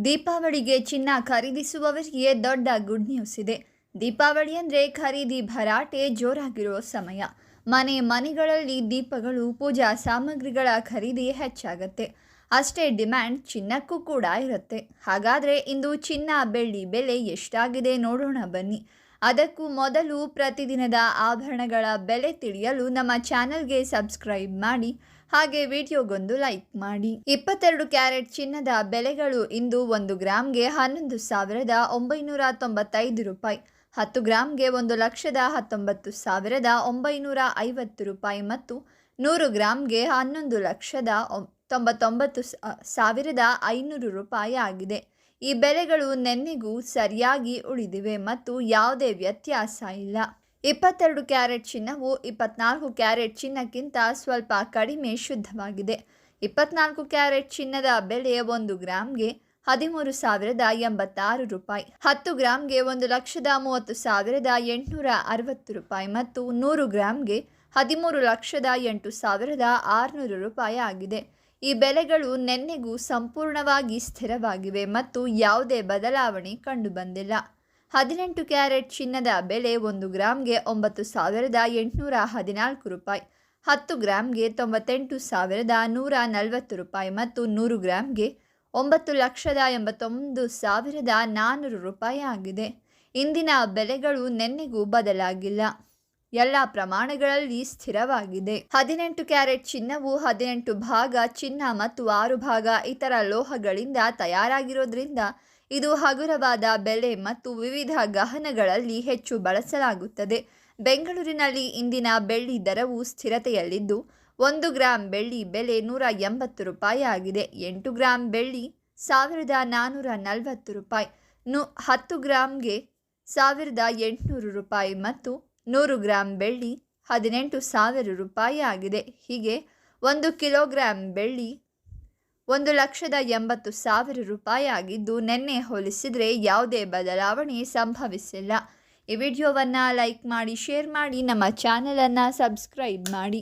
ದೀಪಾವಳಿಗೆ ಚಿನ್ನ ಖರೀದಿಸುವವರಿಗೆ ದೊಡ್ಡ ಗುಡ್ ನ್ಯೂಸ್ ಇದೆ. ದೀಪಾವಳಿ ಅಂದರೆ ಖರೀದಿ ಭರಾಟೆ ಜೋರಾಗಿರೋ ಸಮಯ. ಮನೆಗಳಲ್ಲಿ ದೀಪಗಳು, ಪೂಜಾ ಸಾಮಗ್ರಿಗಳ ಖರೀದಿ ಹೆಚ್ಚಾಗತ್ತೆ. ಅಷ್ಟೇ ಡಿಮ್ಯಾಂಡ್ ಚಿನ್ನಕ್ಕೂ ಕೂಡ ಇರುತ್ತೆ. ಹಾಗಾದರೆ ಇಂದು ಚಿನ್ನ ಬೆಳ್ಳಿ ಬೆಲೆ ಎಷ್ಟಾಗಿದೆ ನೋಡೋಣ ಬನ್ನಿ. ಅದಕ್ಕೂ ಮೊದಲು ಪ್ರತಿದಿನದ ಆಭರಣಗಳ ಬೆಲೆ ತಿಳಿಯಲು ನಮ್ಮ ಚಾನಲ್ಗೆ ಸಬ್ಸ್ಕ್ರೈಬ್ ಮಾಡಿ, ಹಾಗೆ ವಿಡಿಯೋಗೊಂದು ಲೈಕ್ ಮಾಡಿ. 22 ಕ್ಯಾರೆಟ್ ಚಿನ್ನದ ಬೆಲೆಗಳು ಇಂದು 1 ಗ್ರಾಮ್ಗೆ 11,995 ರೂಪಾಯಿ, 10 ಗ್ರಾಮ್ಗೆ 1,19,950 ರೂಪಾಯಿ ಮತ್ತು 100 ಗ್ರಾಮ್ಗೆ 11,99,500 ರೂಪಾಯಿ ಆಗಿದೆ. ಈ ಬೆಲೆಗಳು ನಿನ್ನೆಗೂ ಸರಿಯಾಗಿ ಉಳಿದಿವೆ ಮತ್ತು ಯಾವುದೇ ವ್ಯತ್ಯಾಸ ಇಲ್ಲ. 22 ಕ್ಯಾರೆಟ್ ಚಿನ್ನವು 24 ಕ್ಯಾರೆಟ್ ಚಿನ್ನಕ್ಕಿಂತ ಸ್ವಲ್ಪ ಕಡಿಮೆ ಶುದ್ಧವಾಗಿದೆ. 24 ಕ್ಯಾರೆಟ್ ಚಿನ್ನದ ಬೆಲೆ 1 ಗ್ರಾಮ್ಗೆ 13,086 ರೂಪಾಯಿ, 10 ಗ್ರಾಮ್ಗೆ 1,30,860 ರೂಪಾಯಿ ಮತ್ತು 100 ಗ್ರಾಮ್ಗೆ 13,08,600 ರೂಪಾಯಿ ಆಗಿದೆ. ಈ ಬೆಲೆಗಳು ನಿನ್ನೆಗೂ ಸಂಪೂರ್ಣವಾಗಿ ಸ್ಥಿರವಾಗಿವೆ ಮತ್ತು ಯಾವುದೇ ಬದಲಾವಣೆ ಕಂಡುಬಂದಿಲ್ಲ. 18 ಕ್ಯಾರೆಟ್ ಚಿನ್ನದ ಬೆಲೆ 1 ಗ್ರಾಮ್ಗೆ 9,814 ರೂಪಾಯಿ, 10 ಗ್ರಾಮ್ಗೆ 98,140 ರೂಪಾಯಿ ಮತ್ತು 100 ಗ್ರಾಮ್ಗೆ 9,81,400 ರೂಪಾಯಿ ಆಗಿದೆ. ಇಂದಿನ ಬೆಲೆಗಳು ನಿನ್ನೆಗೂ ಬದಲಾಗಿಲ್ಲ, ಎಲ್ಲ ಪ್ರಮಾಣಗಳಲ್ಲಿ ಸ್ಥಿರವಾಗಿದೆ. 18 ಕ್ಯಾರೆಟ್ ಚಿನ್ನವು 18 ಭಾಗ ಚಿನ್ನ ಮತ್ತು 6 ಭಾಗ ಇತರ ಲೋಹಗಳಿಂದ ತಯಾರಾಗಿರೋದ್ರಿಂದ ಇದು ಹಗುರವಾದ ಬೆಲೆ ಮತ್ತು ವಿವಿಧ ಗಹನಗಳಲ್ಲಿ ಹೆಚ್ಚು ಬಳಸಲಾಗುತ್ತದೆ. ಬೆಂಗಳೂರಿನಲ್ಲಿ ಇಂದಿನ ಬೆಳ್ಳಿ ದರವು ಸ್ಥಿರತೆಯಲ್ಲಿದ್ದು 1 ಗ್ರಾಂ ಬೆಳ್ಳಿ ಬೆಲೆ 180 ರೂಪಾಯಿ ಆಗಿದೆ. 8 ಗ್ರಾಂ ಬೆಳ್ಳಿ 1,440 ರೂಪಾಯಿ, 10 ಗ್ರಾಂಗೆ 1,800 ರೂಪಾಯಿ ಮತ್ತು 100 ಗ್ರಾಂ ಬೆಳ್ಳಿ 18,000 ರೂಪಾಯಿ ಆಗಿದೆ. ಹೀಗೆ 1 ಕಿಲೋಗ್ರಾಂ ಬೆಳ್ಳಿ 1,80,000 ರೂಪಾಯಿ ಆಗಿದ್ದು, ನಿನ್ನೆ ಹೋಲಿಸಿದರೆ ಯಾವುದೇ ಬದಲಾವಣೆ ಸಂಭವಿಸಿಲ್ಲ. ಈ ವಿಡಿಯೋವನ್ನು ಲೈಕ್ ಮಾಡಿ, ಶೇರ್ ಮಾಡಿ, ನಮ್ಮ ಚಾನಲನ್ನು ಸಬ್ಸ್ಕ್ರೈಬ್ ಮಾಡಿ.